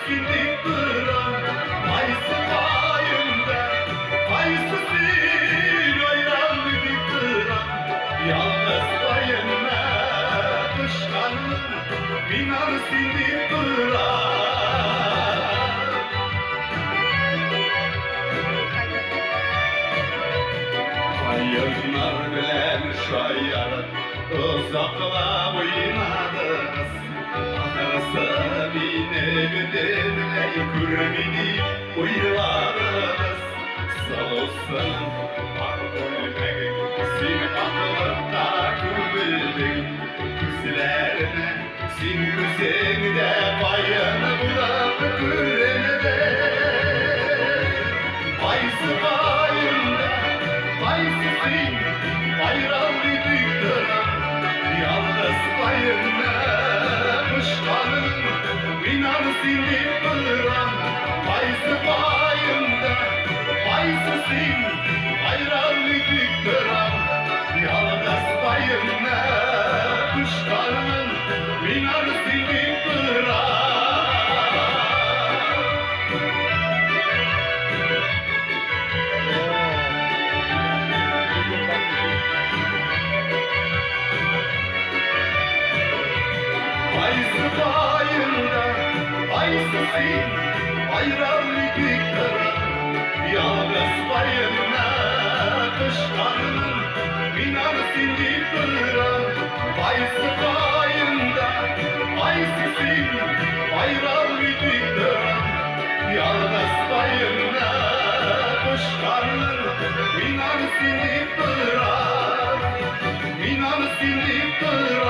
silip duran Aysı bayında Aysı sil ayran gidip duran Yalnız bayında Kışkanın Binan silip duran Ayırlar bilen şayar Uzakla oynadınız Ahırsa bine güdevle Kürmini uyladınız Sağ olsun Akılmek Sin akıllıkta kübüldün Kızlarına Sin güzelde Bayanı bırak küremede Aysı bayında Aysı sin Bayram düdüklerim Yalnız bayında Kışkanın Binan silip duran Aysı bayında Aysı sin Bayram düdüklerim Yalnız bayında Kışkanın Binan silip duran Aysı bayında, aysı sin, bayramlı dikdara Yalnız bayında, kışkanın binar silip duran Aysı bayında, aysı sin, bayramlı dikdara Yalnız bayında, kışkanın binar silip duran Binar silip duran